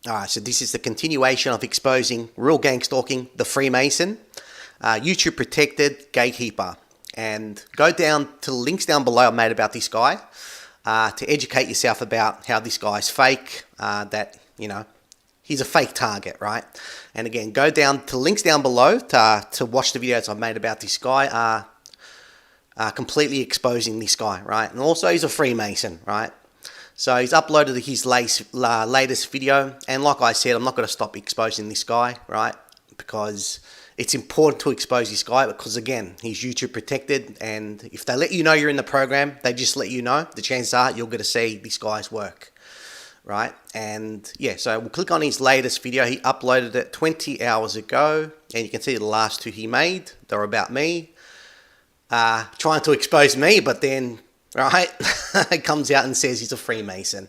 Alright, so this is the continuation of exposing real gang stalking, the Freemason, YouTube protected gatekeeper. And go down to the links down below I made about this guy to educate yourself about how this guy's fake, that, you know, he's a fake target, right? And again, go down to links down below to watch the videos I've made about this guy, completely exposing this guy, right? And also he's a Freemason, right? So he's uploaded his latest video, and like I said, I'm not going to stop exposing this guy, right? Because it's important to expose this guy, because again, he's YouTube protected, and if they let you know you're in the program, they just let you know, the chances are you're going to see this guy's work, right? And yeah, so we'll click on his latest video. He uploaded it 20 hours ago, and you can see the last two he made. They're about me, trying to expose me, but then, right, it comes out and says he's a Freemason.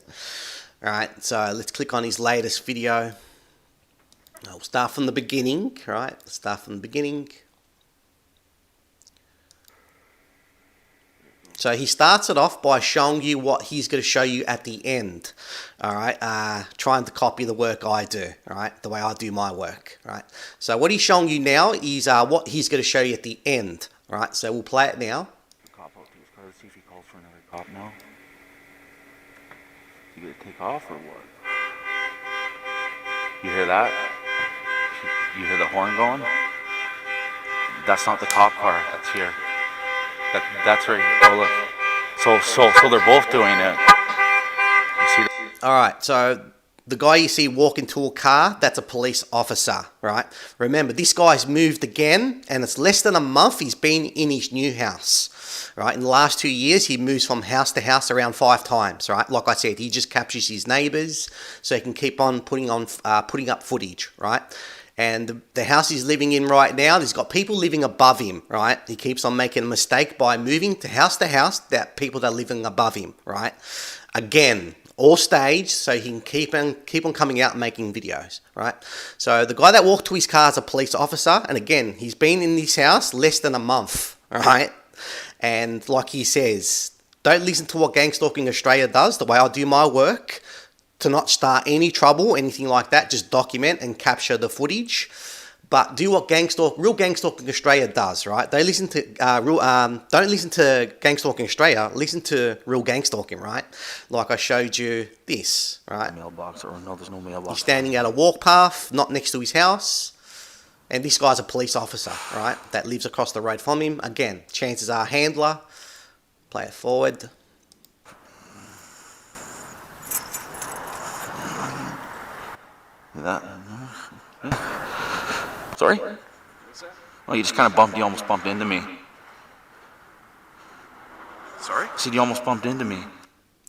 Right, so let's click on his latest video. I'll start from the beginning, right? Start from the beginning. So he starts it off by showing you what he's going to show you at the end. All right, trying to copy the work I do, all right, the way I do my work, right? So what he's showing you now is what he's going to show you at the end, all right? So we'll play it now. Cop out to his car to see if he calls for another cop now. You gonna take off or what? You hear that? You hear the horn going? That's not the cop car. That's here. That's right. Oh look. So they're both doing it. You see that? All right. So the guy you see walking to a car, that's a police officer, right? Remember, this guy's moved again, and it's less than a month he's been in his new house, right? In the last 2 years, he moves from house to house around 5 times, right? Like I said, he just captures his neighbors so he can keep on putting up footage, right? And the house he's living in right now, he's got people living above him, right? He keeps on making a mistake by moving to house, that people that are living above him, right? Again, all staged so he can keep on coming out and making videos, right? So the guy that walked to his car is a police officer, and again, he's been in this house less than a month, right? And like he says, don't listen to what Gang Stalking Australia does, the way I do my work, to not start any trouble, anything like that. Just document and capture the footage. But do what real Gang Stalking Australia does, right? Don't listen to don't listen to Gang Stalking Australia. Listen to real gang stalking, right? Like I showed you this, right? Mailbox, or no, there's no mailbox. He's standing at a walk path, not next to his house, and this guy's a police officer, right? That lives across the road from him. Again, chances are handler. Play it forward. That. Sorry? Oh, you just kind of you almost bumped into me. Sorry? I said you almost bumped into me.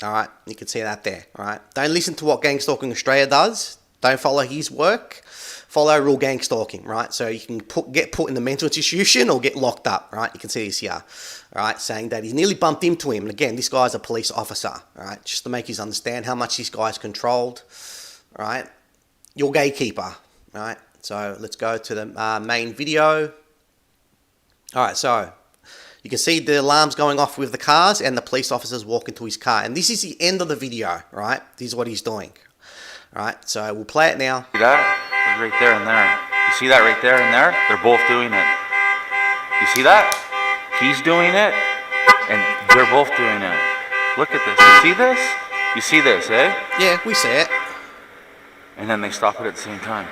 Alright, you can see that there, alright? Don't listen to what Gang Stalking Australia does. Don't follow his work. Follow real gang stalking, right? So you can get put in the mental institution or get locked up, right? You can see this here, alright? Saying that he's nearly bumped into him. And again, this guy's a police officer, alright? Just to make you understand how much this guy's controlled, alright? Your gatekeeper, alright? So let's go to the main video. Alright, so you can see the alarms going off with the cars and the police officers walking to his car. And this is the end of the video, right? This is what he's doing. Alright, so we'll play it now. See that? Right there and there. You see that right there and there? They're both doing it. You see that? He's doing it, and they're both doing it. Look at this. You see this? You see this, eh? Yeah, we see it. And then they stop it at the same time.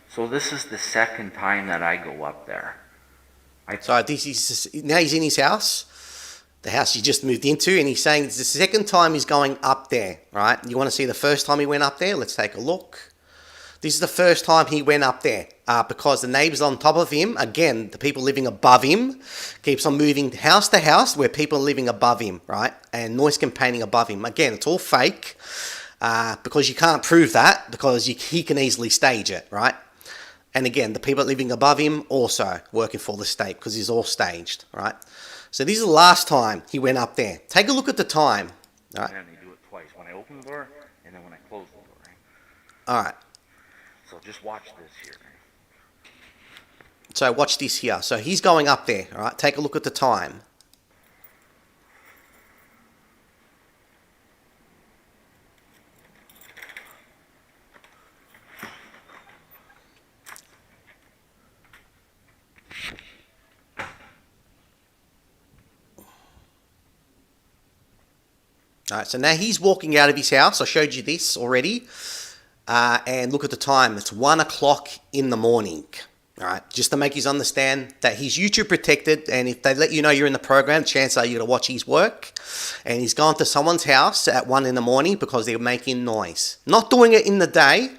So this is the second time that I go up there. So this is now he's in his house, the house he just moved into, and he's saying it's the second time he's going up there, right? You want to see the first time he went up there? Let's take a look. This is the first time he went up there because the neighbors on top of him, again, the people living above him, keeps on moving house to house where people are living above him, right? And noise campaigning above him. Again, it's all fake because you can't prove that because he can easily stage it, right? And again, the people living above him also working for the state because he's all staged, right? So this is the last time he went up there. Take a look at the time. Right? And then they do it twice. When I open the door and then when I close the door. Right? All right. So just watch this here. So watch this here. So he's going up there, all right? Take a look at the time. All right, so now he's walking out of his house. I showed you this already. And look at the time. It's 1 o'clock in the morning. All right, just to make you understand that he's YouTube protected, and if they let you know you're in the program, chances are you're going to watch his work. And he's gone to someone's house at 1 in the morning because they're making noise. Not doing it in the day,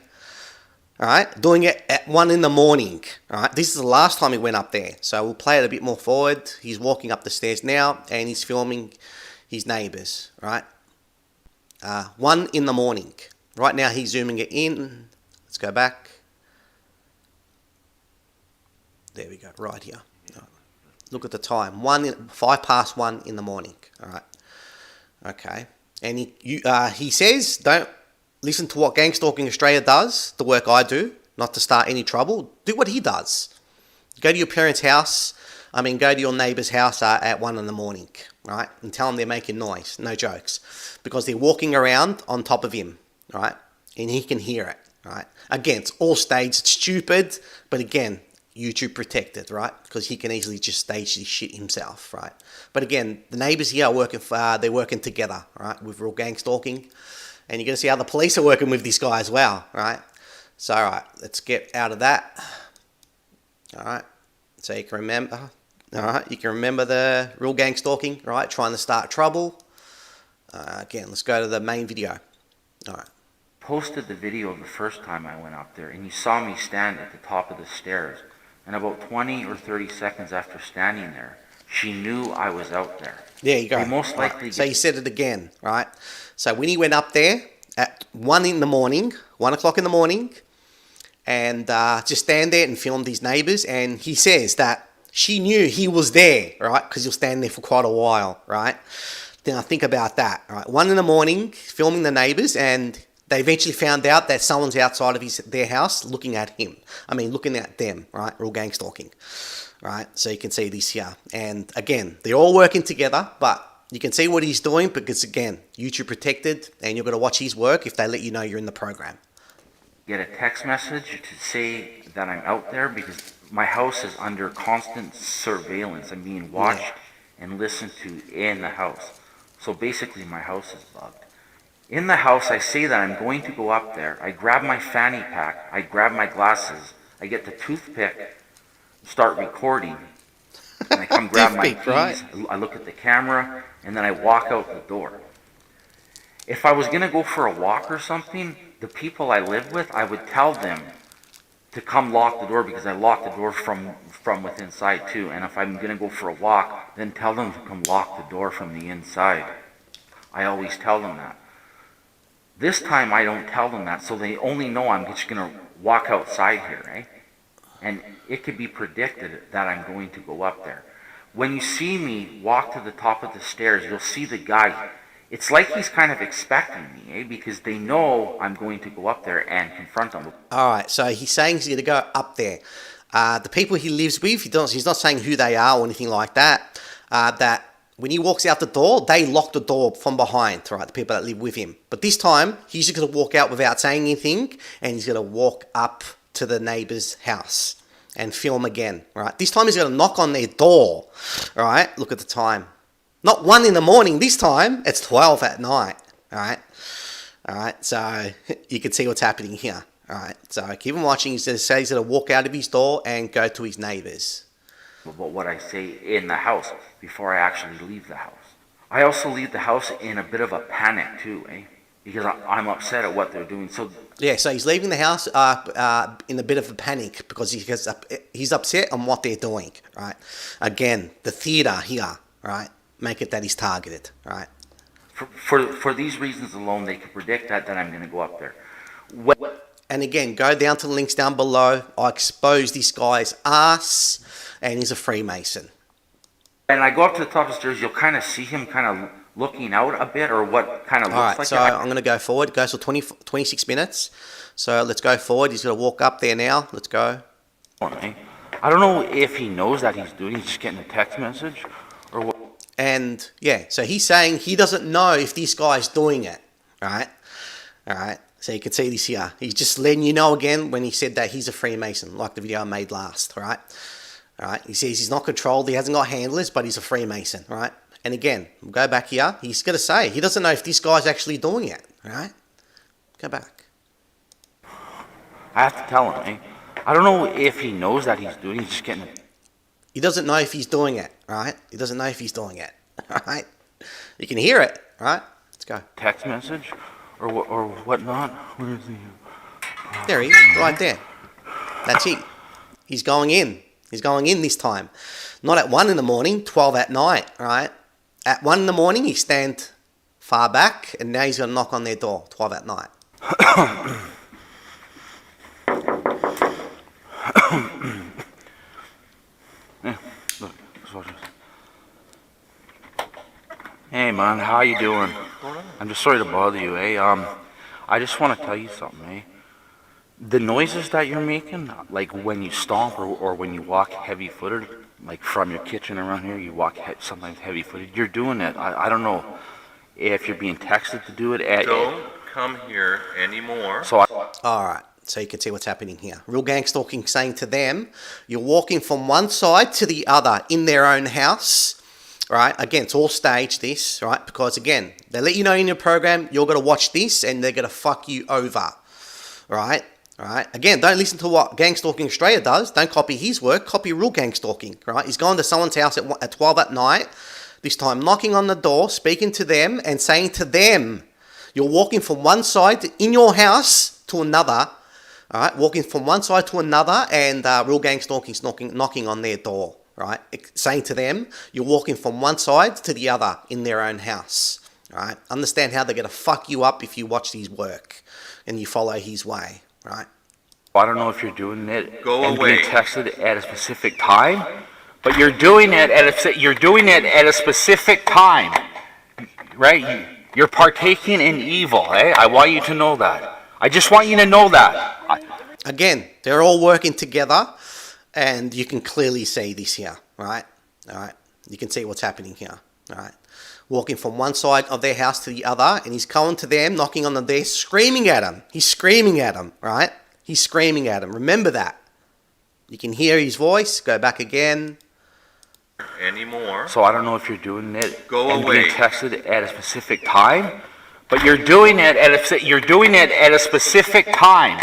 all right, doing it at 1 in the morning. All right, this is the last time he went up there. So we'll play it a bit more forward. He's walking up the stairs now, and he's filming his neighbors, right? 1 in the morning. Right now he's zooming it in. Let's go back. There we go, right here. Look at the time, 5 past 1 in the morning. All right, okay. And he says, don't listen to what Gang Stalking Australia does, the work I do, not to start any trouble. Do what he does. Go to your parents' house. Go to your neighbour's house at 1 in the morning, right? And tell them they're making noise. No jokes, because they're walking around on top of him, right? And he can hear it, right? Again, it's all staged. It's stupid, but again, YouTube protected, right? Because he can easily just stage this shit himself, right? But again, the neighbours here are working. They're working together, right? With real gang stalking, and you're gonna see how the police are working with this guy as well, right? So, all right, let's get out of that. All right, so you can remember. All right, you can remember the real gang stalking, right? Trying to start trouble. Again, let's go to the main video. All right. Posted the video the first time I went up there, and you saw me stand at the top of the stairs. And about 20 or 30 seconds after standing there, she knew I was out there. There you go. They most likely. So he said it again, right? So when he went up there at 1 in the morning, 1 o'clock in the morning, and just stand there and filmed his neighbours, and he says that she knew he was there, right? Because he'll stand there for quite a while, right? Now think about that, right? 1 in the morning, filming the neighbours, and they eventually found out that someone's outside of their house looking at him. Looking at them, right? Real gang stalking, right? So you can see this here. And again, they're all working together, but you can see what he's doing because, again, YouTube protected, and you're going to watch his work if they let you know you're in the program. Get a text message to say that I'm out there because my house is under constant surveillance. I'm being watched and listened to in the house. So basically, my house is bugged. In the house, I say that I'm going to go up there. I grab my fanny pack. I grab my glasses. I get the toothpick, start recording. And I come grab my keys. Right? I look at the camera, and then I walk out the door. If I was going to go for a walk or something, the people I live with, I would tell them to come lock the door because I lock the door from within inside too. And if I'm going to go for a walk, then tell them to come lock the door from the inside. I always tell them that. This time I don't tell them that, so they only know I'm just going to walk outside here, right? And it could be predicted that I'm going to go up there. When you see me walk to the top of the stairs, you'll see the guy. It's like he's kind of expecting me, because they know I'm going to go up there and confront them. All right, so he's saying he's going to go up there. The people he lives with, he's not saying who they are or anything like that, that when he walks out the door, they lock the door from behind, right, the people that live with him. But this time, he's just going to walk out without saying anything, and he's going to walk up to the neighbour's house and film again, right? This time he's going to knock on their door, all right? Look at the time. Not 1 in the morning this time, it's 12 at night, all right? All right, so you can see what's happening here, all right? So keep on watching. He's going to say he's going to walk out of his door and go to his neighbours. About what I say in the house before I actually leave the house. I also leave the house in a bit of a panic too, because I'm upset at what they're doing. So he's leaving the house in a bit of a panic because he's upset on what they're doing, right? Again, the theatre here, right? Make it that he's targeted, right? For these reasons alone, they can predict that I'm going to go up there. And again, go down to the links down below. I expose this guy's ass, and he's a Freemason. And I go up to the top of the stairs, you'll kind of see him kind of looking out a bit, or what kind of looks like. Alright, so I'm going to go forward. It goes for 26 minutes. So let's go forward. He's going to walk up there now. Let's go. I don't know if he knows that he's just getting a text message, or what. And yeah, so he's saying he doesn't know if this guy's doing it. Alright? Alright. So you can see this here. He's just letting you know again when he said that he's a Freemason, like the video I made last, right? All right. He says he's not controlled, he hasn't got handlers, but he's a Freemason, right? And again, we'll go back here. He's going to say, he doesn't know if this guy's actually doing it, right? Go back. I have to tell him, eh? I don't know if he knows that he's doing it. He's just getting it. He doesn't know if he's doing it, right? He doesn't know if he's doing it, right? You can hear it, right? Let's go. Text message or whatnot. Where is he? There he is, right there. That's it. He's going in. He's going in this time. Not at 1 in the morning, 12 at night, right? At 1 in the morning, he stand far back, and now he's going to knock on their door, 12 at night. Yeah, look, just watch this. Hey man, how you doing? I'm just sorry to bother you, eh? I just want to tell you something, eh? The noises that you're making, like when you stomp or when you walk heavy-footed, like from your kitchen around here, you walk sometimes heavy-footed. You're doing it. I don't know if you're being texted to do it. Don't come here anymore. So All right, so you can see what's happening here. Real gang stalking saying to them, you're walking from one side to the other in their own house, right? Again, it's all staged, this, right? Because again, they let you know in your program, you're going to watch this and they're going to fuck you over, right? All right. Again, don't listen to what Gang Stalking Australia does. Don't copy his work. Copy real gang stalking. Right. He's going to someone's house at 12 at night. This time, knocking on the door, speaking to them, and saying to them, "You're walking from one side in your house to another." All right. Walking from one side to another, and real gang stalking's knocking on their door. Right. Saying to them, "You're walking from one side to the other in their own house." All right. Understand how they're going to fuck you up if you watch his work and you follow his way. Right. I don't know if you're doing it Go and away. being texted at a specific time, but you're doing it at a specific time, right? You're partaking in evil, eh? I want you to know that. I just want you to know that. Again, they're all working together, and you can clearly see this here, right? All right. You can see what's happening here, all right? Walking from one side of their house to the other, and he's going to them, knocking on the door, screaming at them. He's screaming at them, right? He's screaming at them. Remember that. You can hear his voice. Go back again. Anymore. So I don't know if you're doing it Go and away. being texted at a specific time, but you're doing it at a specific time,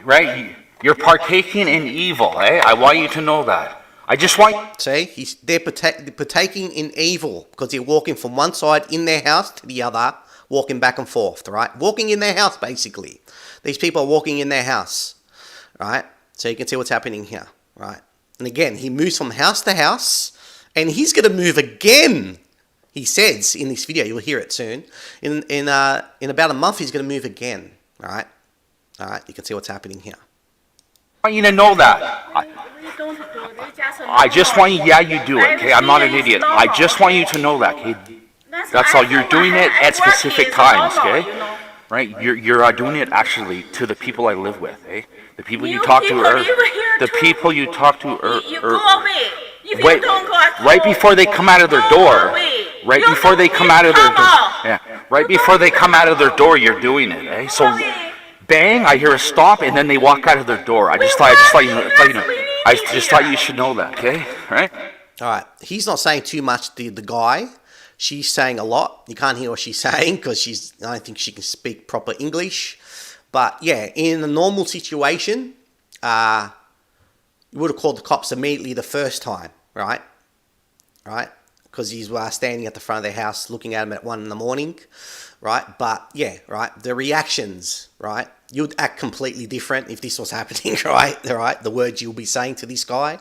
right? You're partaking in evil, eh? I want you to know that. I just want. See, they're partaking in evil because they're walking from one side in their house to the other, walking back and forth, right? Walking in their house, basically. These people are walking in their house, right? So you can see what's happening here, right? And again, he moves from house to house, and he's going to move again. He says in this video, you'll hear it soon. In about a month, he's going to move again, all right? All right, you can see what's happening here. I want you to know that. I just want you. Yeah, you do it. Okay, I'm not an idiot. I just want you to know that. Okay, that's all. You're doing it at specific times. Okay, right? You're doing it actually to the people I live with. Eh? The people you talk to are the people you talk to wait, right before they come out of their door. Right before they come out of their door. Yeah. Right before they come out of their door, you're doing it. Eh? So. Bang! I hear a stomp, and then they walk out of their door. I just thought you should know that, okay? Right? All right. He's not saying too much. The guy, she's saying a lot. You can't hear what she's saying because I don't think she can speak proper English. But yeah, in a normal situation, you would have called the cops immediately the first time, right? Right? Because he's standing at the front of their house, looking at him at 1 in the morning. Right, but yeah, right. The reactions, right? You'd act completely different if this was happening, right? Right. The words you'll be saying to this guy,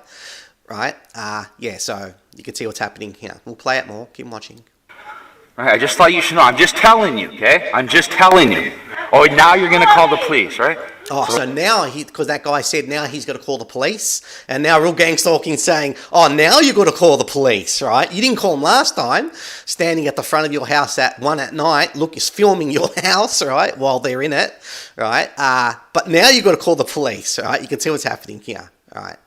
right? Yeah. So you can see what's happening here. We'll play it more. Keep watching. Right. I just thought you should know. I'm just telling you, okay? I'm just telling you. Oh, now you're gonna call the police, right? Oh, so now because that guy said now he's got to call the police, and now real gang stalking saying, oh, now you got to call the police, right? You didn't call them last time, standing at the front of your house at 1 at night, look, is filming your house, right, while they're in it, right? But now you got to call the police, right? You can see what's happening here, right?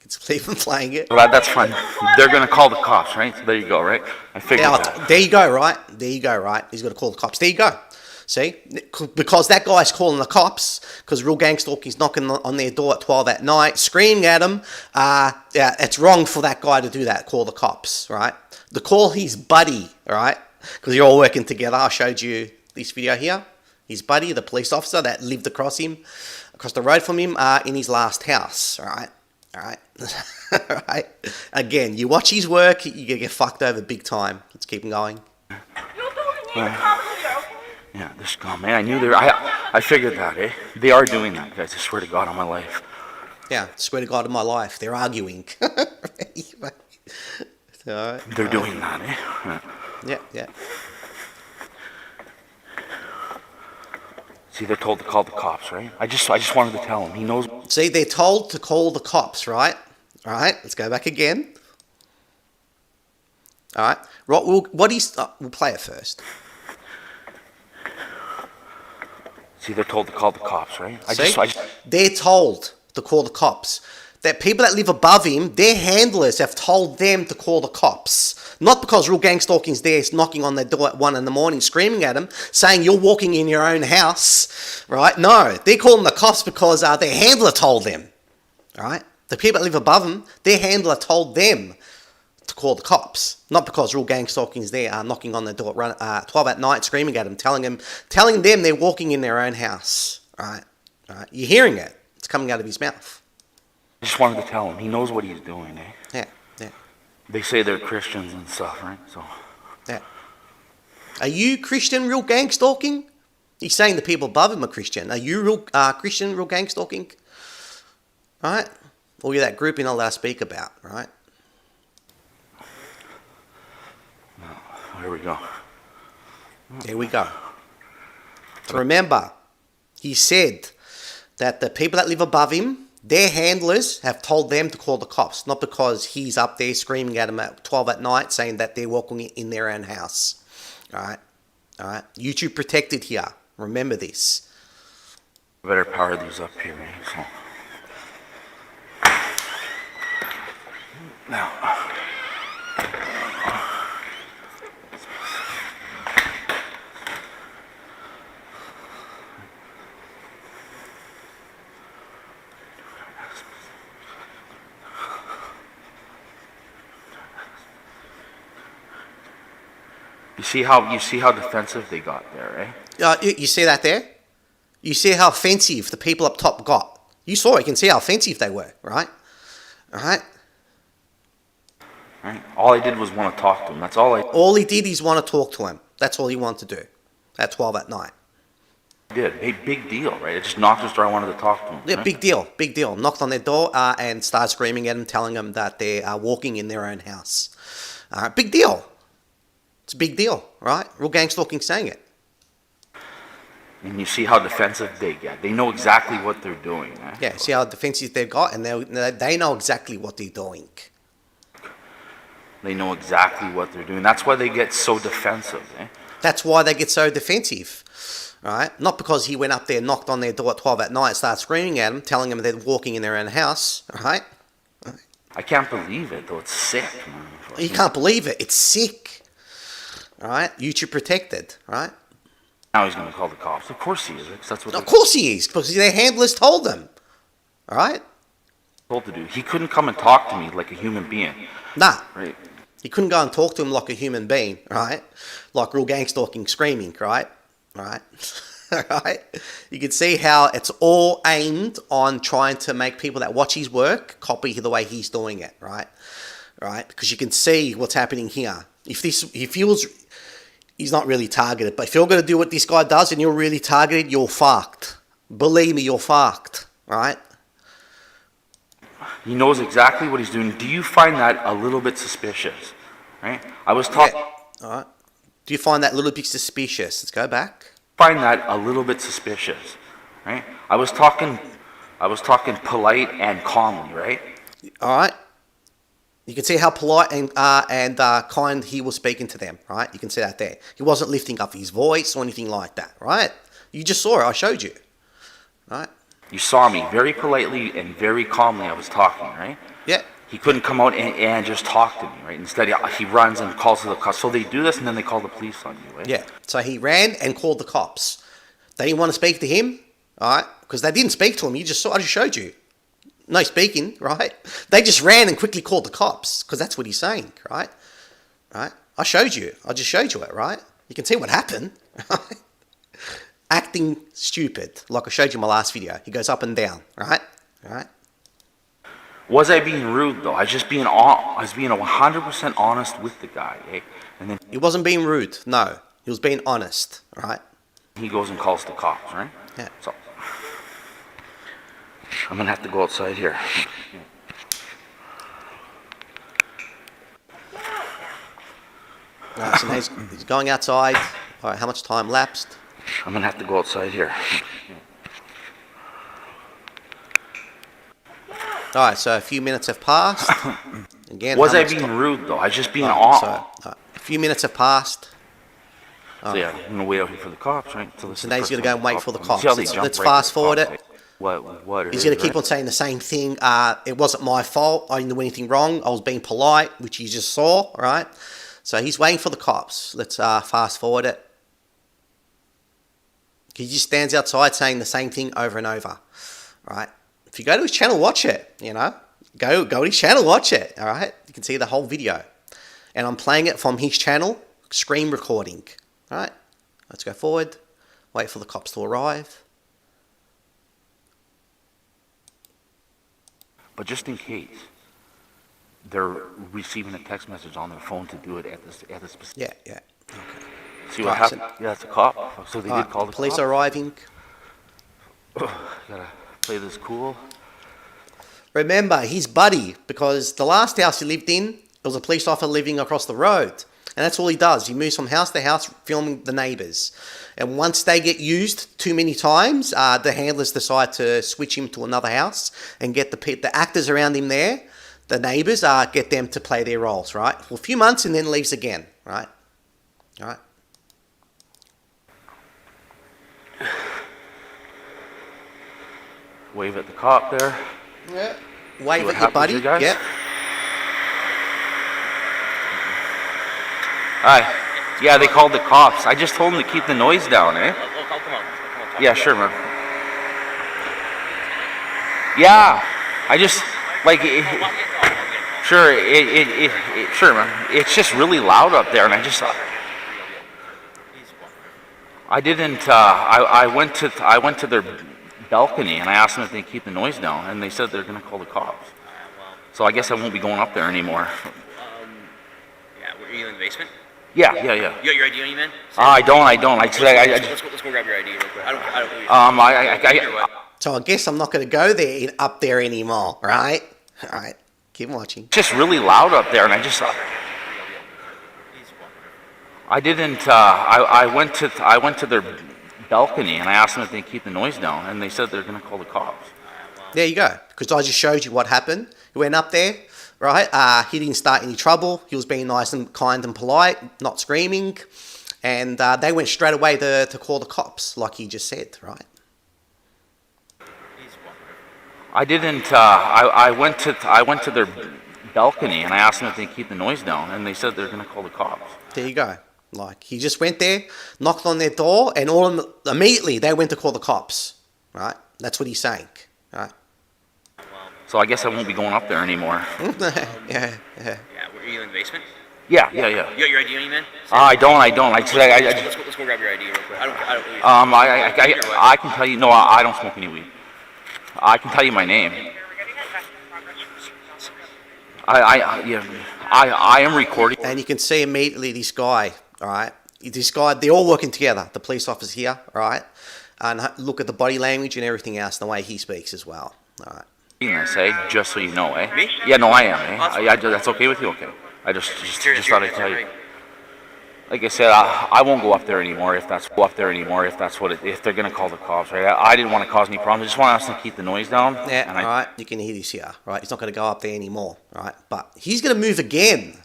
You can even playing it. Well, that's fine. They're gonna call the cops, right? So there you go, right? I figured that. There you go, right? There you go, right? He's got to call the cops. There you go. See, because that guy's calling the cops, because real gang stalking's knocking on their door at 12 at night, screaming at them. Yeah, it's wrong for that guy to do that, call the cops, right? to call his buddy, all right? Because you're all working together. I showed you this video here. His buddy, the police officer that lived across the road from him, in his last house, all right? All right. All right. Again, you watch his work, you get fucked over big time. Let's keep him going. Yeah, this guy, man, I knew they were, I figured that, eh? They are doing that, guys, I swear to God on my life. Yeah, swear to God in my life, they're arguing. So, They're doing that, eh? yeah. See, they're told to call the cops, right? I just wanted to tell him. He knows. See, they're told to call the cops, right? All right, let's go back again. All right, we'll play it first. See, they're told to call the cops, right? They're told to call the cops. That people that live above him, their handlers have told them to call the cops. Not because real gang stalking's there knocking on their door at 1 a.m, screaming at them, saying you're walking in your own house, right? No, they're calling the cops because their handler told them, all right? The people that live above them, their handler told them to call the cops. Not because real gang stalking's there knocking on their door at 12 at night, screaming at them, telling them they're walking in their own house, all right? All right? You're hearing it. It's coming out of his mouth. I just wanted to tell him. He knows what he's doing, eh? Yeah. They say they're Christians and stuff, right? So. Yeah. Are you Christian real gang stalking? He's saying the people above him are Christian. Are you real Christian real gang stalking? Right? Or you're that group you're not allowed to speak about, right? Here we go. There we go. Remember, he said that the people that live above him, their handlers have told them to call the cops, not because he's up there screaming at them at 12 at night saying that they're walking in their own house. All right. YouTube protected here. Remember this. Better power these up here, eh? So. Now. You see how defensive they got there, eh? You see that there? You see how offensive the people up top got. You saw it. You can see how offensive they were, right? All right? Right. All I did was want to talk to him. That's all I All he did is want to talk to him. That's all he wanted to do at 12 at night. did. Hey, big deal, right? I just knocked on his door. I wanted to talk to him. Yeah, right? big deal. Knocked on their door and started screaming at them, telling them that they are walking in their own house. Big deal. It's a big deal, right? Real gang stalking saying it. And you see how defensive they get. They know exactly what they're doing. Eh? Yeah, see how defensive they've got, and they know exactly what they're doing. They know exactly what they're doing. That's why they get so defensive. Eh? That's why they get so defensive, right? Not because he went up there, knocked on their door at 12 at night, started screaming at them, telling them they're walking in their own house, right? I can't believe it, though. It's sick, man. You can't believe it. It's sick, right? YouTube protected, right? Now he's going to call the cops. Of course he is. That's what Of course he is, because their handlers told them, all right? told to do. He couldn't come and talk to me like a human being. Nah. Right. You couldn't go and talk to him like a human being, right? Like real gang stalking, screaming, right? Right? Right? You can see how it's all aimed on trying to make people that watch his work copy the way he's doing it, right? Right? Because you can see what's happening here. If he's not really targeted, but if you're going to do what this guy does and you're really targeted, you're fucked. Believe me, you're fucked, right? He knows exactly what he's doing. Do you find that a little bit suspicious? Right? I was talking. Yeah. All right. Do you find that a little bit suspicious? Let's go back. Find that a little bit suspicious, right? I was talking polite and calmly, right? All right. You can see how polite and kind he was speaking to them, right? You can see that there. He wasn't lifting up his voice or anything like that, right? You just saw it. I showed you, right? You saw me very politely and very calmly. I was talking, right? Yeah. He couldn't come out and just talk to me, right? Instead, he runs and calls the cops. So they do this, and then they call the police on you, right? Yeah. So he ran and called the cops. They didn't want to speak to him, all right? Because they didn't speak to him. I just showed you. No speaking, right? They just ran and quickly called the cops because that's what he's saying, right? right? I showed you. I just showed you it, right? You can see what happened, right? Acting stupid, like I showed you in my last video. He goes up and down, right? Right? Was I being rude though? I was being 100% honest with the guy, eh? And then He wasn't being rude, no. He was being honest, right? he goes and calls the cops, right? Yeah. So I'm gonna have to go outside here. Right, so now he's going outside. All right, how much time lapsed? I'm gonna have to go outside here. All right, so a few minutes have passed. Again, Was how I much being ti- rude though? I just being So, honest. a few minutes have passed. So yeah, I'm gonna wait out here for the cops, right? So now he's gonna go and wait for the cops. See how they Let's- jump let's right to fast the forward cops, it. eh? What He's going to keep on saying the same thing. It wasn't my fault. I didn't do anything wrong. I was being polite, which you just saw, right? So he's waiting for the cops. Let's fast forward it. He just stands outside saying the same thing over and over, right? If you go to his channel, watch it, you know. Go to his channel, watch it, all right? You can see the whole video. And I'm playing it from his channel, screen recording, all right? Let's go forward. Wait for the cops to arrive. But just in case they're receiving a text message on their phone to do it at the specific. Yeah. Okay. See what Right, so- happened? Yeah, it's a cop. So they did call the police cops. are arriving. Gotta play this cool. Remember, his buddy, because the last house he lived in, there was a police officer living across the road. And that's all he does. He moves from house to house, filming the neighbours. And once they get used too many times, the handlers decide to switch him to another house and get the actors around him there, the neighbours, get them to play their roles, right? For a few months and then leaves again, right? All right. Wave at the cop there. Yeah. See Wave what at your happens buddy. here, guys? Yeah. Hi. Yeah, they called the cops. I just told them to keep the noise down, eh? Yeah, sure, man. Yeah, I just like sure sure, man. It's just really loud up there, and I just I didn't. I went to their balcony and I asked them if they keep the noise down, and they said they're gonna call the cops. So I guess I won't be going up there anymore. Yeah, were you in the basement? Yeah. You got your ID on you, man? I don't. Let's go grab your ID real quick. I don't. So I guess I'm not going to go there up there anymore, right? All right. Keep watching. just really loud up there, and I just I didn't. I went to their balcony and I asked them if they keep the noise down, and they said they're gonna call the cops. There you go. Because I just showed you what happened. He went up there, right? He didn't start any trouble. He was being nice and kind and polite, not screaming. And they went straight away to call the cops, like he just said, right? I didn't. I went to their balcony and I asked them if they keep the noise down, and they said they're gonna call the cops. There you go. Like, he just went there, knocked on their door, and immediately they went to call the cops, right? That's what he's saying, right? So I guess I won't be going up there anymore. Yeah. Yeah, were you in the basement? Yeah. You got your ID on you, man? I don't. Let's go grab your ID real quick. I can tell you. No, I don't smoke any weed. I can tell you my name. I am recording. And you can see immediately this guy, all right? This guy, they're all working together, the police officers here, all right? And look at the body language and everything else, and the way he speaks as well, all right? I say, just so you know, eh? Me? Yeah, no, I am, eh? That's okay with you, okay? I just thought I'd tell you. Like I said, I won't go up there anymore if that's what if they're gonna call the cops, right? I didn't want to cause any problems. I just want us to keep the noise down. Yeah, and all right, you can hear this here, right? He's not going to go up there anymore, all right? But he's going to move again.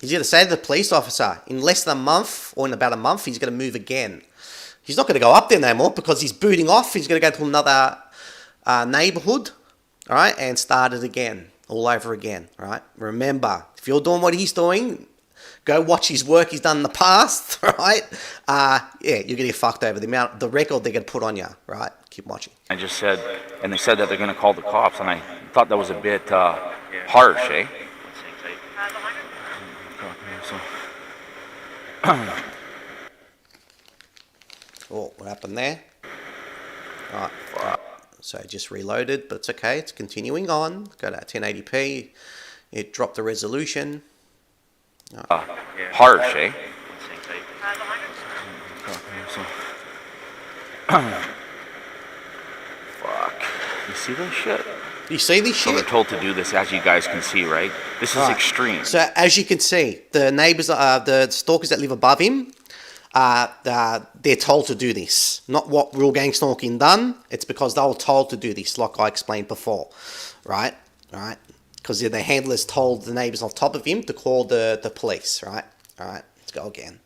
He's going to say to the police officer, in less than a month, or in about a month, he's going to move again. He's not going to go up there no more because he's booting off. He's going to go to another neighborhood, all right, and start it again, all over again, all right? Remember, if you're doing what he's doing, go watch his work he's done in the past, right? Yeah, you're going to get fucked over the record they're going to put on you, right? Keep watching. I just said, and they said that they're gonna call the cops, and I thought that was a bit harsh, eh? So Oh, what happened there? Alright, so it just reloaded, but it's okay, it's continuing on. Go to 1080p, it dropped the resolution. Harsh, eh? Fuck. You see this shit? You see this So they're shit? told to do this, as you guys can see, right? This is Right. extreme. So as you can see, the neighbors, the stalkers that live above him, they're told to do this. Not what real gang stalking done. It's because they were told to do this, like I explained before, right? Right? Because the handlers told the neighbors on top of him to call the police, right? All right, let's go again.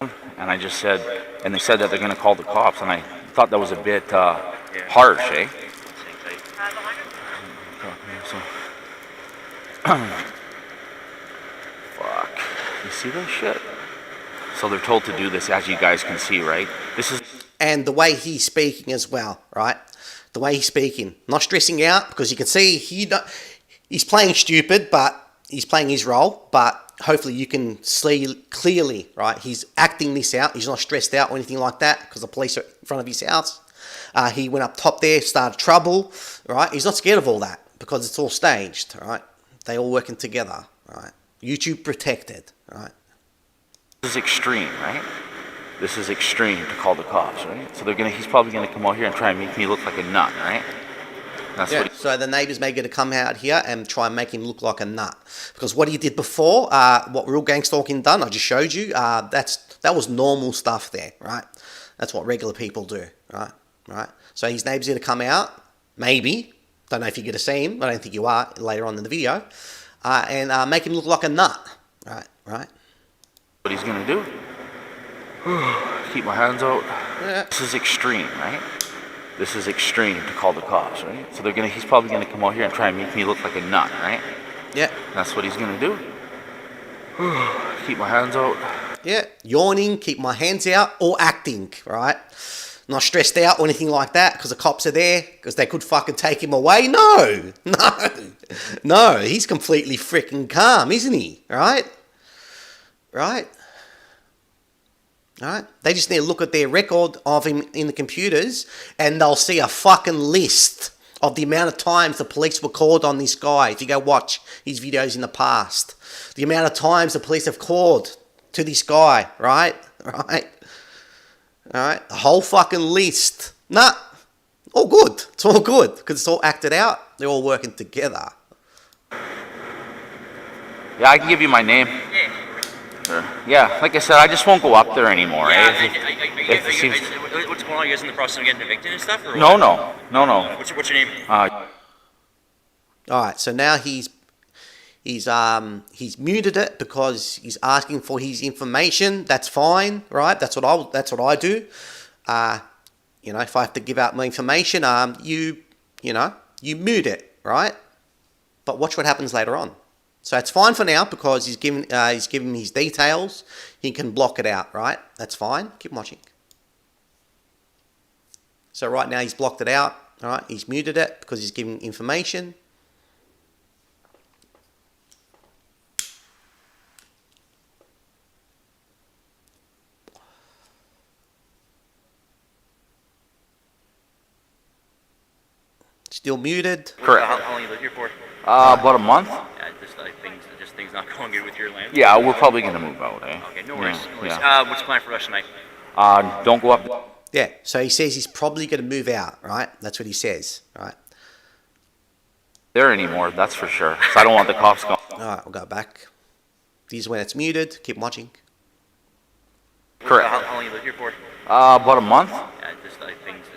And I just said, and they said that they're going to call the cops, and I thought that was a bit harsh, eh? Fuck. You see this shit? So they're told to do this, as you guys can see, right? This is... And the way he's speaking as well, right? The way he's speaking, not stressing out, because you can see he's playing stupid, but he's playing his role. But hopefully you can see clearly, right? He's acting this out. He's not stressed out or anything like that because the police are in front of his house. He went up top there, started trouble, right? He's not scared of all that because it's all staged, right? They all working together, right? YouTube protected, right? This is extreme, right? This is extreme to call the cops, right? So he's probably gonna come out here and try and make me look like a nut, right? That's Yeah. what So the neighbours may get to come out here and try and make him look like a nut. Because what he did before, what real gang stalking done, I just showed you, that was normal stuff there, right? That's what regular people do, right? Right? So his neighbours going to come out, maybe, don't know if you get to see him, I don't think you are later on in the video, and make him look like a nut, right? Right? what he's gonna do. Keep my hands out. Yeah. This is extreme, right? This is extreme to call the cops, right? So he's probably gonna come out here and try and make me look like a nut, right? Yeah. That's what he's gonna do. Keep my hands out. Yeah, yawning, keep my hands out, or acting, right? Not stressed out or anything like that because the cops are there because they could fucking take him away. No, he's completely freaking calm, isn't he? Right? They just need to look at their record of him in the computers and they'll see a fucking list of the amount of times the police were called on this guy. If you go watch his videos in the past, the amount of times the police have called to this guy, right? A whole fucking list. Nah, all good. It's all good because it's all acted out. They're all working together. Yeah, I can give you my name. Sure. Yeah, like I said, I just won't go up there anymore. Yeah, If what's going on? You guys in the process of getting evicted and stuff? Or No. what? What's your name? All right, so now he's muted it because he's asking for his information. That's fine, right? That's what I do. If I have to give out my information, you mute it, right? But watch what happens later on. So it's fine for now because he's given his details. He can block it out, right? That's fine. Keep watching. So right now he's blocked it out. All right, he's muted it because he's giving information. Still muted. Correct. How long you live here for? About a month. Yeah, just things not going good with your land. Yeah, we're probably gonna move out, eh? Okay, no worries. Yeah, No worries. yeah. What's the plan for us tonight? Don't go up. Yeah, so he says he's probably going to move out, right? That's what he says, right? There anymore, that's for sure. 'Cause I don't want the cops going. All right, we'll go back. This is when it's muted. Keep watching. Correct. How long you live here for? About a month. Yeah,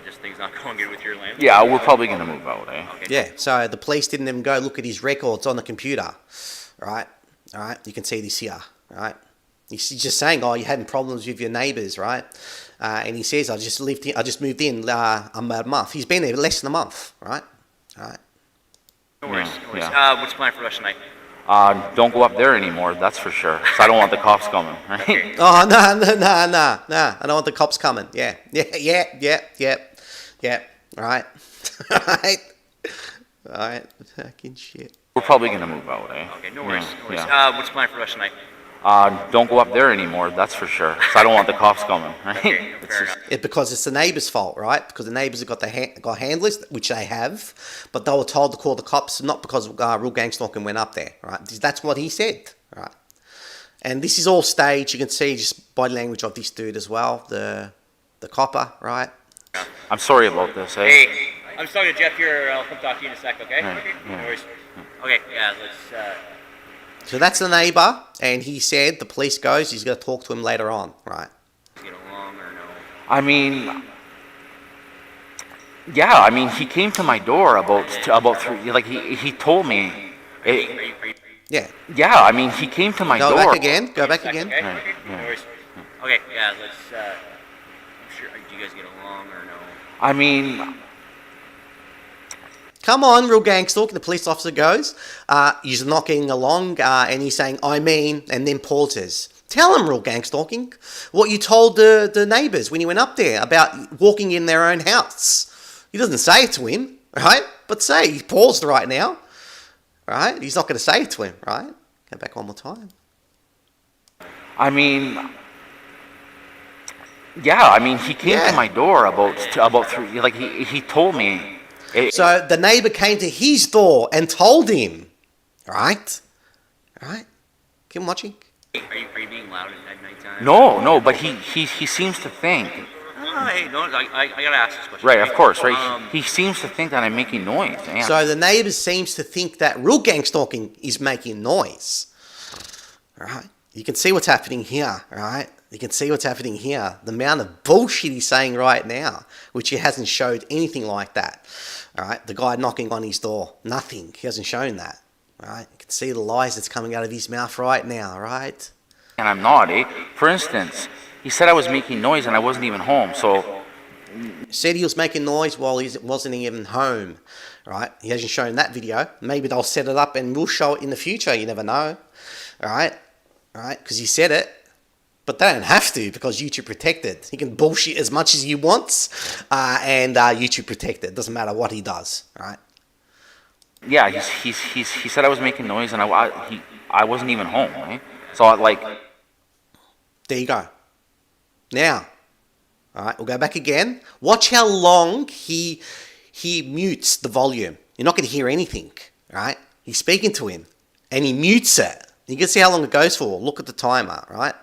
just things not going good with your land. Yeah, we're probably gonna move out, eh? Okay. Yeah, so the police didn't even go look at his records on the computer, right? All right, you can see this here, right? He's just saying, oh, you're having problems with your neighbours, right? And he says, I just moved in about a month. He's been there less than a month, right? All right. No worries. Yeah, No worries. yeah. What's the plan for us tonight? Don't go up there anymore, that's for sure. 'Cause I don't want the cops coming, right? Okay. Oh, no. I don't want the cops coming. Yeah. All right. All right. Fucking shit. We're probably gonna move out, eh? Okay, no worries. Yeah, No worries. yeah. What's the plan for us tonight? don't go up there anymore, that's for sure. So I don't want the cops coming, right? Okay, It's fair just- enough. Because it's the neighbours' fault, right? Because the neighbours have got got handlers, which they have, but they were told to call the cops not because real gang stalking went up there, right? That's what he said, right? And this is all staged. You can see just body language of this dude as well, the copper, right? I'm sorry about this, eh? Hey, I'm just talking to Jeff here. I'll come talk to you in a sec, okay? Right, No yeah. worries. Okay, yeah, let's. So that's the neighbour, and he said the police goes. He's going to talk to him later on, right? Get along or no? I mean, yeah, I mean, he came to my door about 3, like he told me. Are you Yeah. Yeah, I mean, he came to my Go door. back again. Go back again. Okay? Right, No yeah. worries. Okay, yeah, let's. I'm sure. Do you guys get along or no? I mean, Come on, real gang stalking. The police officer goes. He's not getting along, and he's saying, "I mean," and then pauses. Tell him, real gang stalking, what you told the neighbours when you went up there about walking in their own house. He doesn't say it to him, right? But say he paused right now, right? He's not going to say it to him, right? Go back one more time. I mean, yeah, I mean, he came Yeah. to my door about 3, like he told me. So the neighbour came to his door and told him, right? Right? Keep watching. Are you being loud at nighttime? No, but he seems to think. Oh, hey, no, I gotta ask this question. Right, of course, right. Um, He seems to think that I'm making noise. Yeah. So the neighbour seems to think that real gang stalking is making noise. Right? You can see what's happening here, right? You can see what's happening here. The amount of bullshit he's saying right now, which he hasn't showed anything like that. All right? The guy knocking on his door, nothing. He hasn't shown that. Right? You can see the lies that's coming out of his mouth right now, right? And I'm not, eh? For instance, he said I was making noise and I wasn't even home. So Said he was making noise while he wasn't even home, right? He hasn't shown that video. Maybe they'll set it up and we'll show it in the future. You never know, all right? Because he said it, but they don't have to because YouTube protected. He can bullshit as much as he wants, and YouTube protected. Doesn't matter what he does, right? yeah, he said I was making noise and I wasn't even home, right? So There you go. Now, all right, we'll go back again. Watch how long he mutes the volume. You're not going to hear anything, right? He's speaking to him, and he mutes it. You can see how long it goes for. Look at the timer, right?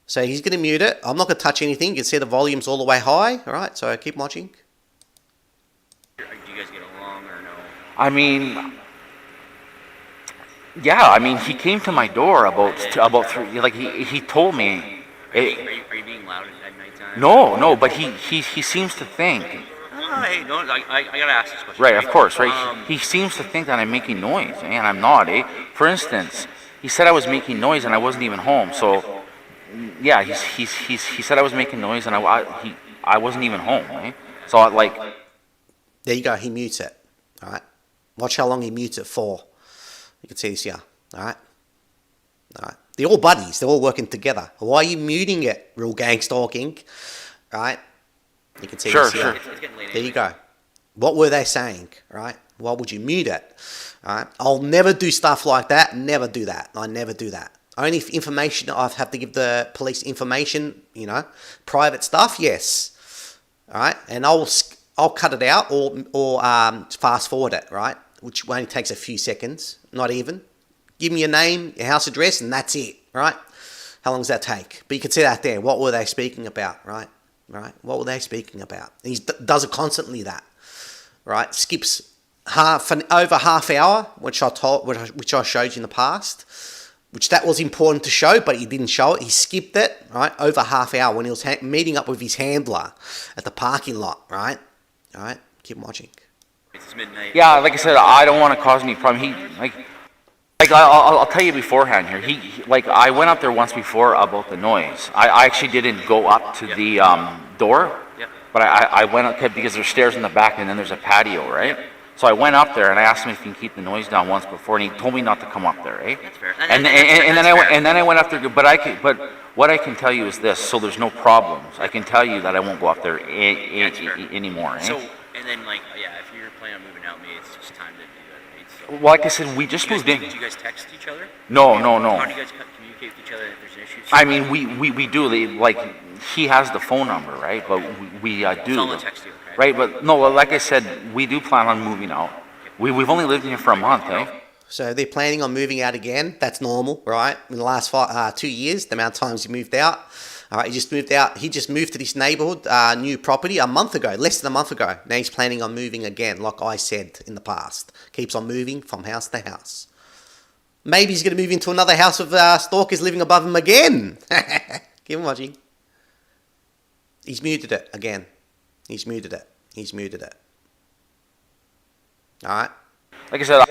So he's going to mute it. I'm not going to touch anything. You can see the volume's all the way high, all right? So keep watching. do you guys get along or no? I mean, yeah, I mean, he came to my door about 3, like he told me. Are you being loud at nighttime? No, but he seems to think. Oh, hey, no, I gotta ask this question. Right, of course, right. Um, He seems to think that I'm making noise, and I'm not, eh? For instance, he said I was making noise and I wasn't even home. So, yeah, he said I was making noise and I wasn't even home, eh? So, There you go. He mutes it, all right? Watch how long he mutes it for. You can see this here, all right? All right. They're all buddies. They're all working together. Why are you muting it, real gang stalking? Right? You can see this here. Sure. it's getting late There you anyway. go. What were they saying? Right? Why would you mute it? All right? I'll never do stuff like that. Never do that. I never do that. Only if information I have to give the police information, private stuff. Yes. All right, and I'll cut it out or fast forward it. Right, which only takes a few seconds, not even. Give me your name, your house address, and that's it, right? How long does that take? But you can see that there. What were they speaking about, right? Right? What were they speaking about? He does it constantly, that, right? Skips over half hour, which I showed you in the past, which that was important to show, but he didn't show it. He skipped it, right? Over half hour when he was meeting up with his handler at the parking lot, right? All right, keep watching. It's midnight. yeah, like I said, I don't want to cause any problem. I'll tell you beforehand here. I went up there once before about the noise. I actually didn't go up to the door, Yep. but I went up because there's stairs in the back and then there's a patio, right? So I went up there and I asked him if he can keep the noise down once before, and he told me not to come up there, right? That's fair. And then I went up there, but what I can tell you is this: so there's no problems. I can tell you that I won't go up there That's fair. anymore. Eh? So, and then, if you're planning on moving out, maybe it's just time to do that. So, Like I said, we just moved in. did you guys text each other? No. How do you guys communicate with each other if there's an issue? I mean, we do. Like, he has the phone number, right? But we do. Someone text you, okay? Right, but no, like I said, we do plan on moving out. We've only lived here for a month, eh? So they're planning on moving out again. That's normal, right? In the last 2 years, the amount of times he moved out. All right, he just moved out. He just moved to this neighborhood, new property a month ago, less than a month ago. Now he's planning on moving again, like I said in the past. Keeps on moving from house to house. Maybe he's going to move into another house with stalkers living above him again. Keep on watching. He's muted it again. He's muted it. He's muted it. All right. Like I said,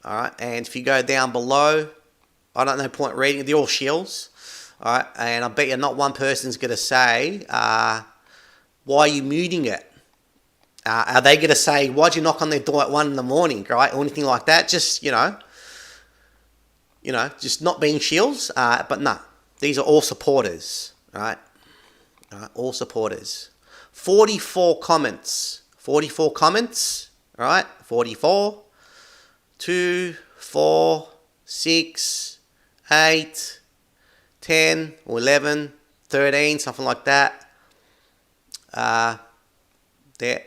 All right. And if you go down below, I don't know point reading. They're all shills. All right. And I bet you not one person's going to say, why are you muting it? Are they going to say, why'd you knock on their door at 1 in the morning, right? Or anything like that. Just, just not being shills. But no, these are all supporters, right? All right, all supporters. 44 comments. 44 comments, all right? 44. 2, 4, 6, 8, 10, 11, 13, something like that. There.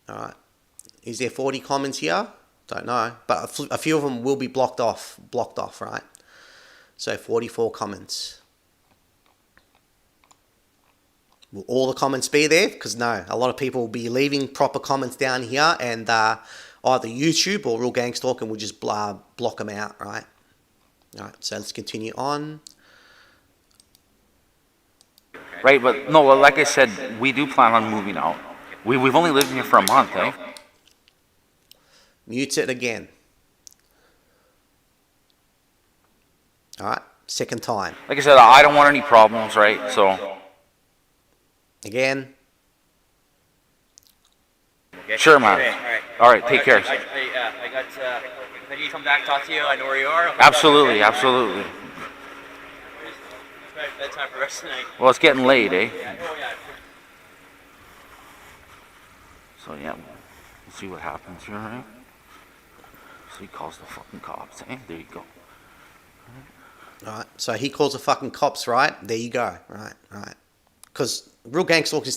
All right. Is there 40 comments here? Don't know. But a few of them will be blocked off, right? So 44 comments. Will all the comments be there? Because no, a lot of people will be leaving proper comments down here, and either YouTube or Real Gang Stalking will just block them out, right? All right, so let's continue on. right, but no, like I said, we do plan on moving out. We've only lived here for a month, eh? Mute it again. All right, second time. Like I said, I don't want any problems, right? So, Again. Okay? sure, man. All right, take care. I got, if I need to come back, talk to you, I know where you are. Absolutely, absolutely. Bedtime for the rest of the night. Well, it's getting late, eh? Oh, yeah. So, yeah, we'll see what happens here, right? So he calls the fucking cops, eh? There you go. Right, so he calls the fucking cops, right? There you go, right. Because Real Gang Stalking,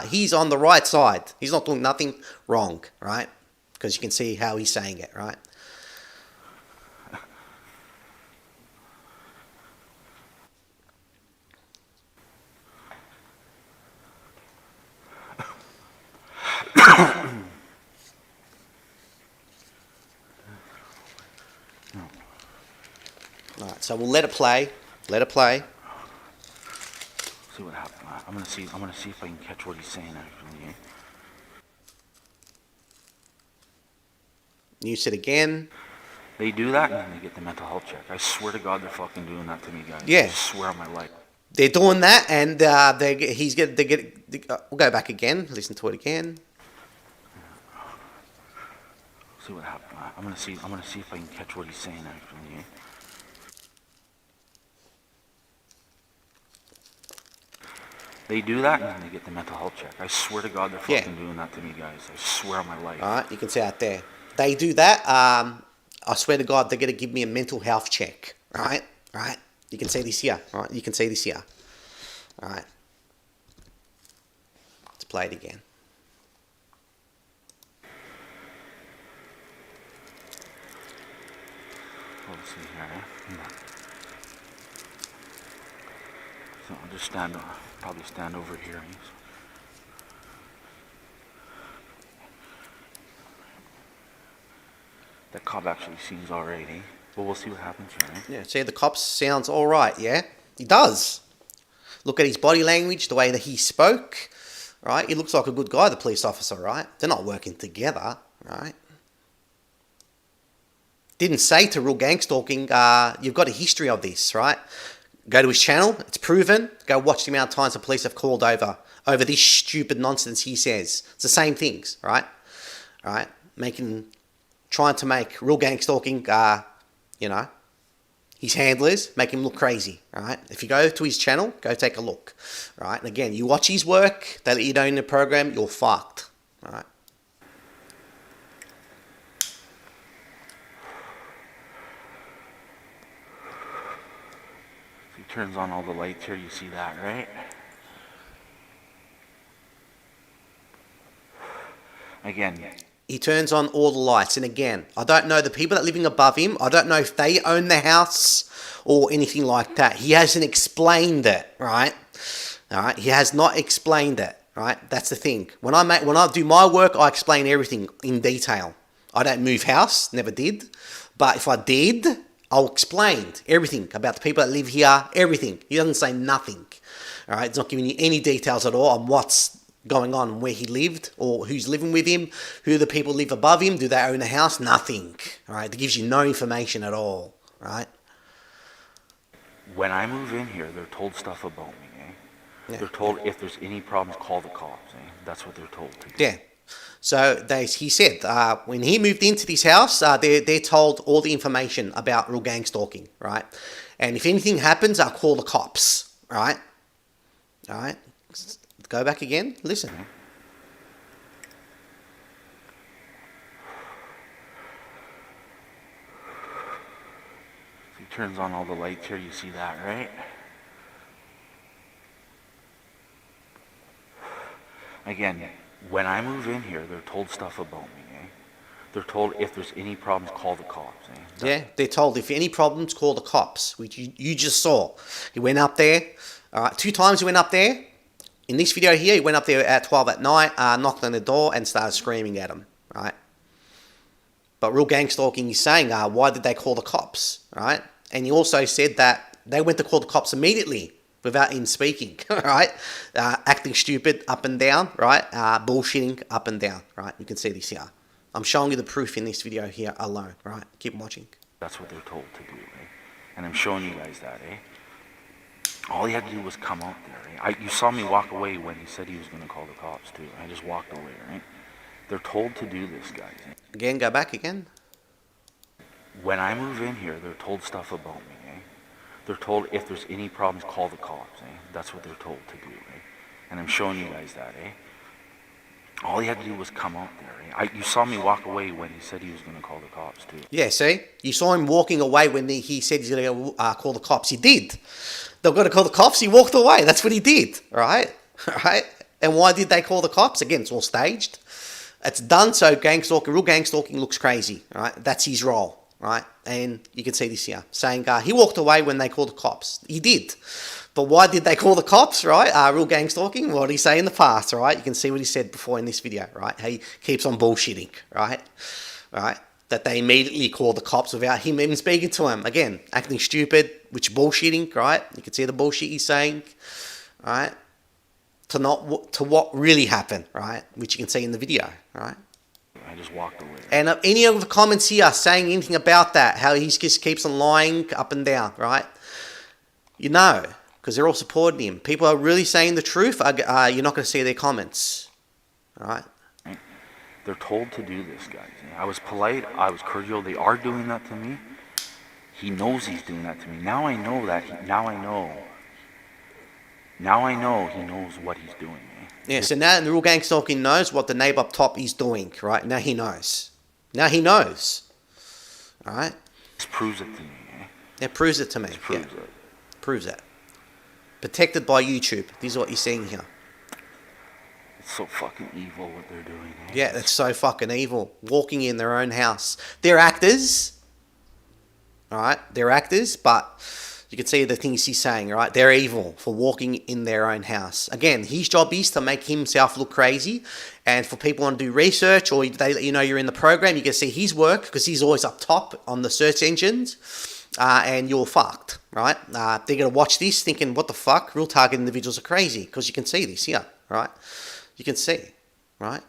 he's on the right side. He's not doing nothing wrong, right? Because you can see how he's saying it, right? Alright, so we'll let it play. Let it play. See what happens. I'm gonna see if I can catch what he's saying actually. Eh? Use it again. They do that and then they get the mental health check. I swear to God, they're fucking doing that to me, guys. Yeah. I swear on my life. They're doing that, and we'll go back again. Listen to it again. See what happens. I'm gonna see if I can catch what he's saying actually. Eh? They do that and then they get the mental health check. I swear to God, they're fucking doing that to me, guys. I swear on my life. Alright, you can see out there. They do that. I swear to God, they're going to give me a mental health check. Right? You can see this here. Right? You can see this here. Alright. Let's play it again. Let's see here. So I'll just probably stand over here. That cop actually seems alright, eh? Well, we'll see what happens here, eh? Yeah, see, the cops sounds alright, yeah? He does. Look at his body language, the way that he spoke, right? He looks like a good guy, the police officer, right? They're not working together, right? Didn't say to Real Gang Stalking, you've got a history of this, right? Go to his channel, it's proven. Go watch the amount of times the police have called over this stupid nonsense he says. It's the same things, right? Right? Trying to make Real Gang Stalking, his handlers, make him look crazy, right? If you go to his channel, go take a look, right? And again, you watch his work, they let you know in the program, you're fucked, right? Turns on all the lights here, you see that, right? Again, He turns on all the lights, and again, I don't know the people that are living above him. I don't know if they own the house or anything like that. He hasn't explained it, right? All right, he has not explained it, right? That's the thing. When I do my work, I explain everything in detail. I don't move house, never did, but if I did, I'll explain everything about the people that live here, everything. He doesn't say nothing, all right? He's not giving you any details at all on what's going on, where he lived, or who's living with him, who the people live above him, do they own a house, nothing, all right? It gives you no information at all, right? when I move in here, they're told stuff about me, eh? Yeah. They're told if there's any problems, call the cops, eh? That's what they're told to do. Yeah. So he said when he moved into this house, they're told all the information about real gang stalking, right? And if anything happens, I'll call the cops, right? All right. Go back again. Listen. He turns on all the lights here. You see that, right? Again, when I move in here, they're told stuff about me, eh? They're told if there's any problems, call the cops, eh? Yeah, they're told if any problems, call the cops, which you just saw. He went up there. 2 times he went up there. In this video here, he went up there at 12 at night, knocked on the door and started screaming at him, right? But real gang stalking, he's saying, why did they call the cops, right? And he also said that they went to call the cops immediately without him speaking, right? Acting stupid up and down, right? Bullshitting up and down, right? You can see this here. I'm showing you the proof in this video here alone, right? Keep watching. That's what they're told to do, eh? And I'm showing you guys that, eh? All he had to do was come out there, eh? You saw me walk away when he said he was going to call the cops, too. I just walked away, right? They're told to do this, guys. Eh? Again, go back again. When I move in here, they're told stuff about me, eh? They're told if there's any problems, call the cops, eh? That's what they're told to do, eh? And I'm showing you guys that, eh? All he had to do was come out there, eh? You saw me walk away when he said he was going to call the cops, too. Yeah, see? You saw him walking away when he said he's going to call the cops. He did. They're going to call the cops. He walked away. That's what he did, right? Right? And why did they call the cops? Again, it's all staged. It's done so real gang stalking looks crazy, right? That's his role, right? And you can see this here, saying he walked away when they called the cops. He did. But why did they call the cops, right? Real gang stalking, what did he say in the past, right? You can see what he said before in this video, right? He keeps on bullshitting, right? Right? That they immediately called the cops without him even speaking to him. Again, acting stupid, which bullshitting, right? You can see the bullshit he's saying, right? To what really happened, right? Which you can see in the video, right? I just walked away. And any of the comments here saying anything about that, how he just keeps on lying up and down, right? You know, because they're all supporting him. People are really saying the truth, you're not going to see their comments, all right? They're told to do this, guys. I was polite. I was cordial. They are doing that to me. He knows he's doing that to me. Now I know that. Now I know he knows what he's doing. Eh? Yeah, so now the real gang stalking knows what the neighbor up top is doing, right? Now he knows. Now he knows. All right? This proves it to me. Eh? Yeah, proves it to me. This proves yeah. it. Proves it. Protected by YouTube. This is what you're seeing here. It's so fucking evil what they're doing. Eh? Yeah, that's so fucking evil. Walking in their own house. They're actors. All right? They're actors, but you can see the things he's saying, right? They're evil for walking in their own house. Again, his job is to make himself look crazy. And for people who want to do research or they let you know you're in the program, you can see his work because he's always up top on the search engines. And you're fucked, right? They're going to watch this thinking, what the fuck? Real target individuals are crazy because you can see this here, right? You can see, right?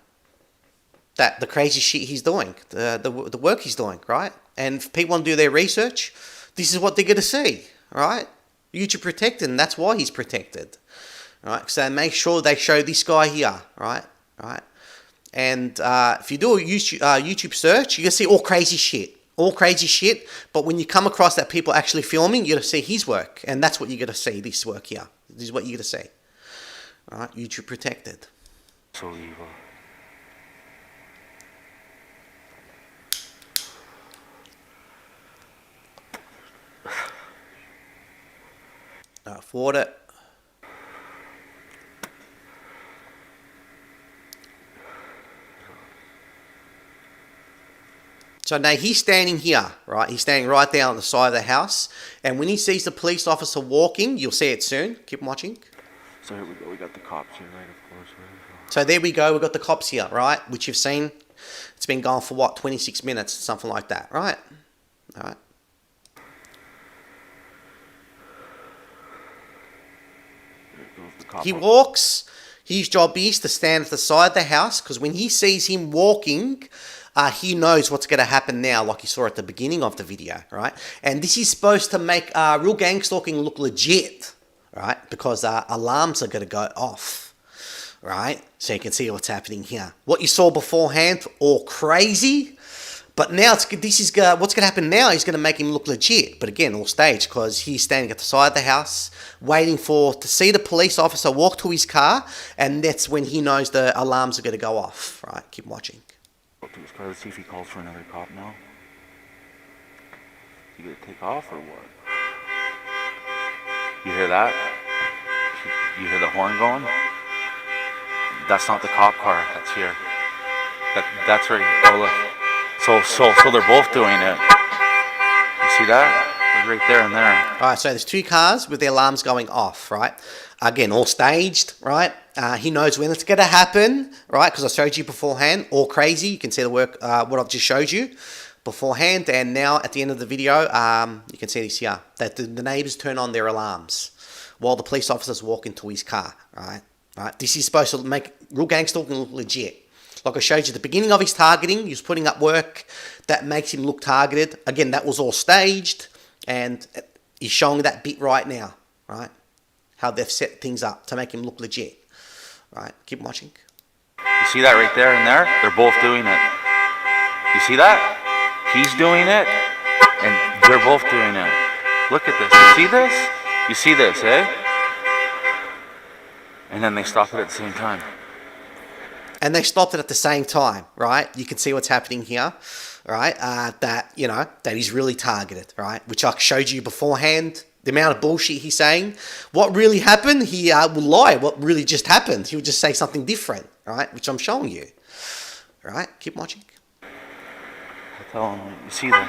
That the crazy shit he's doing, the work he's doing, right? And if people want to do their research, this is what they're going to see, right? YouTube protected, and that's why he's protected, right? So make sure they show this guy here, right? Right? And if you do a YouTube search, you're going to see all crazy shit. All crazy shit, but when you come across that people actually filming, you're going to see his work, and that's what you're going to see, this work here. This is what you're going to see. All right, YouTube protected. So evil. Forward it. So now he's standing here, right? He's standing right there on the side of the house. And when he sees the police officer walking, you'll see it soon. Keep watching. So here we go. We got the cops here, right? Of course. Right? So there we go. We've got the cops here, right? Which you've seen. It's been going for what? 26 minutes, something like that, right? All right. He walks. His job is to stand at the side of the house because when he sees him walking, he knows what's going to happen now, like you saw at the beginning of the video, right? And this is supposed to make real gang stalking look legit, right? Because alarms are going to go off, right? So you can see what's happening here. What you saw beforehand, all crazy. But now what's going to happen now is going to make him look legit. But again, all staged because he's standing at the side of the house waiting to see the police officer walk to his car. And that's when he knows the alarms are going to go off. Right, keep watching. Let's see if he calls for another cop now. You gonna take off or what? You hear that? You hear the horn going? That's not the cop car. That's here. That's right. Oh look. So they're both doing it. You see that? They're right there and there. All right. So there's two cars with the alarms going off. Right. Again, all staged. Right. He knows when it's going to happen. Right. Because I showed you beforehand. All crazy. You can see the work. What I've just showed you beforehand. And now at the end of the video, you can see this here that the neighbors turn on their alarms while the police officers walk into his car. Right. Right. This is supposed to make real gang stalking look legit. Like I showed you at the beginning of his targeting, he was putting up work that makes him look targeted. Again, that was all staged, and he's showing that bit right now, right? How they've set things up to make him look legit, right? Keep watching. You see that right there and there? They're both doing it. You see that? He's doing it, and they're both doing it. Look at this. You see this? You see this, eh? And then they stop it at the same time. And they stopped it at the same time, right? You can see what's happening here, right? That he's really targeted, right? Which I showed you beforehand, the amount of bullshit he's saying. What really happened, he will lie. What really just happened, he would just say something different, right? Which I'm showing you, right? Keep watching. I tell him, you see that?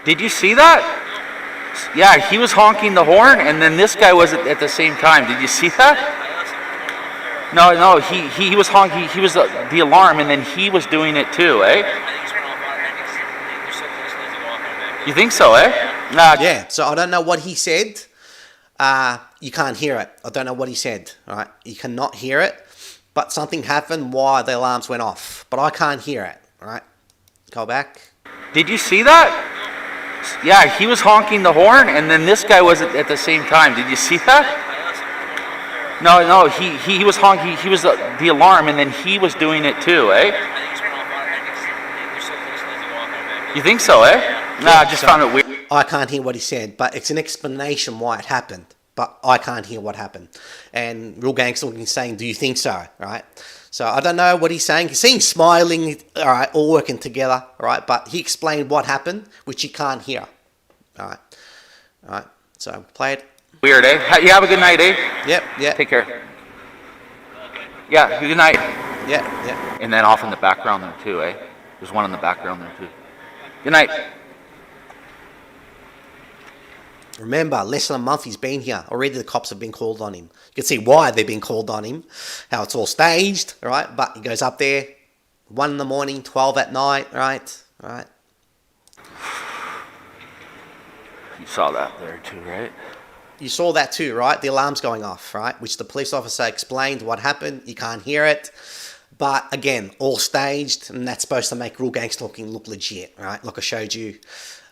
Did you see that? Yeah, he was honking the horn, and then this guy was at the same time. Did you see that? No, he was honking. He was the alarm, and then he was doing it too, eh? You think so, eh? Yeah. So I don't know what he said. You can't hear it. I don't know what he said. All right, you cannot hear it. But something happened while the alarms went off. But I can't hear it. All right, go back. Did you see that? Yeah, he was honking the horn, and then this guy was at the same time. Did you see that? No, he was honking. He was the alarm, and then he was doing it too, eh? You think so, eh? I just found it weird. I can't hear what he said, but it's an explanation why it happened. But I can't hear what happened. And Real Gang Stalking is saying, do you think so? Right? So I don't know what he's saying. He's saying smiling, all right, all working together, all right? But he explained what happened, which you can't hear. All right. So play it. Weird, eh? You have a good night, eh? Yep. Take care. Yeah, good night. Yeah. And then off in the background there too, eh? There's one in the background there too. Good night. Remember, less than a month he's been here. Already the cops have been called on him. You can see why they've been called on him. How it's all staged, right? But he goes up there, 1 in the morning, 12 at night, right? You saw that there too, right? You saw that too, right? The alarm's going off, right? Which the police officer explained what happened. You can't hear it. But again, all staged, and that's supposed to make real gang stalking look legit, right? Like I showed you,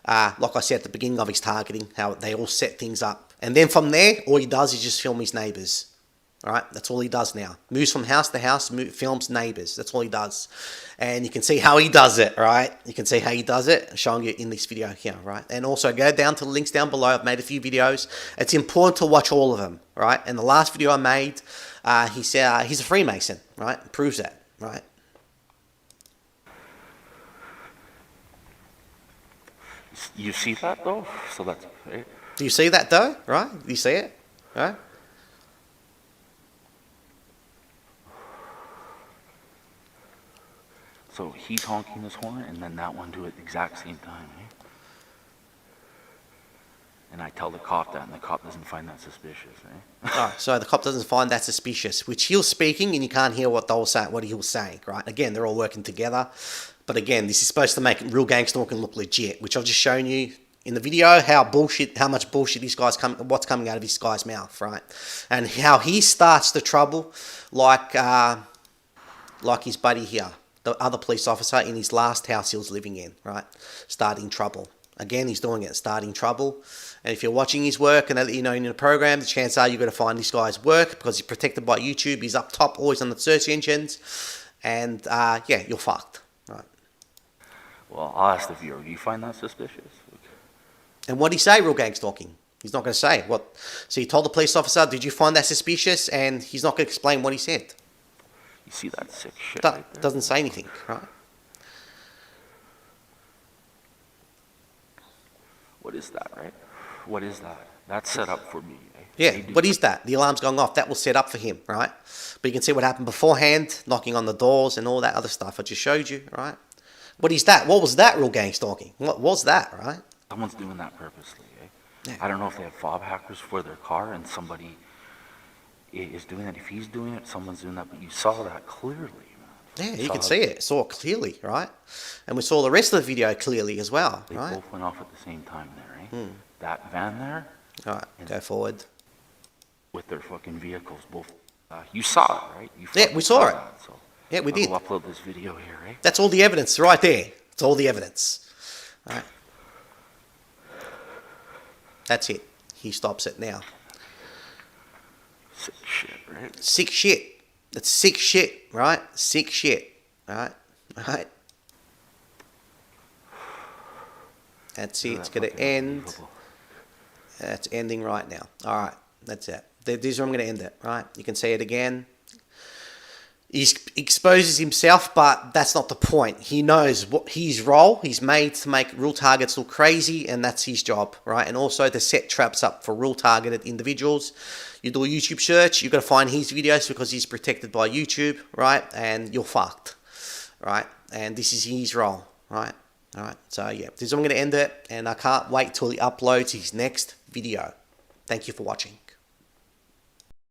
like I said at the beginning of his targeting, how they all set things up. And then from there, all he does is just film his neighbours. All right, that's all he does now. Moves from house to house, films neighbours. That's all he does. And you can see how he does it, right? You can see how he does it. I'm showing you in this video here, right? And also go down to the links down below. I've made a few videos. It's important to watch all of them, right? And the last video I made, he said he's a Freemason, right? Proves that, right? You see that though? So that's right. Do you see that though? Right? Do you see it? Right? So he's honking his horn, and then that one do it the exact same time, eh? And I tell the cop that, and the cop doesn't find that suspicious, eh? Oh, so the cop doesn't find that suspicious, which he was speaking, and you can't hear what he was saying, right? Again, they're all working together, but again, this is supposed to make real gang stalking look legit, which I've just shown you in the video how much bullshit what's coming out of this guy's mouth, right? And how he starts the trouble, like his buddy here, the other police officer in his last house he was living in, right? Starting trouble. Again, he's doing it, starting trouble. And if you're watching his work and you know in the program, the chances are you're going to find this guy's work because he's protected by YouTube. He's up top, always on the search engines, and yeah, you're fucked, right? Well, I'll ask the viewer, do you find that suspicious? And what did he say, real gang stalking? He's not going to say what. So he told the police officer, "Did you find that suspicious?" And he's not going to explain what he said. You see that sick shit right there? Doesn't say anything, right? What is that, right? What is that? That's set up for me. Eh? Yeah, what is that? The alarm's going off. That was set up for him, right? But you can see what happened beforehand, knocking on the doors and all that other stuff I just showed you, right? What is that? What was that, real gang stalking? What was that, right? Someone's doing that purposely, eh? Yeah. I don't know if they have fob hackers for their car and somebody is doing that. If he's doing it, someone's doing that. But you saw that clearly, man. Yeah, you can see it. Saw it clearly, right? And we saw the rest of the video clearly as well, They right? both went off at the same time there, eh? That van there. All right, go forward. With their fucking vehicles, both. You saw it, right? You Yeah, we saw it. that, so Yeah, we did. I'll upload this video here, eh? That's all the evidence right there. It's all the evidence. All right. That's it. He stops it now. Sick shit, right? Sick shit. That's sick shit, right? Sick shit, right? Right. That's it. It's going to end. That's ending right now. All right. That's it. This is where I'm going to end it, right? You can see it again. He exposes himself, but that's not the point. He knows what his role. He's made to make real targets look crazy, and that's his job, right? And also to set traps up for real targeted individuals. You do a YouTube search, you've got to find his videos because he's protected by YouTube, right? And you're fucked, right? And this is his role, right? All right. So yeah, this is where I'm going to end it, and I can't wait till he uploads his next video. Thank you for watching.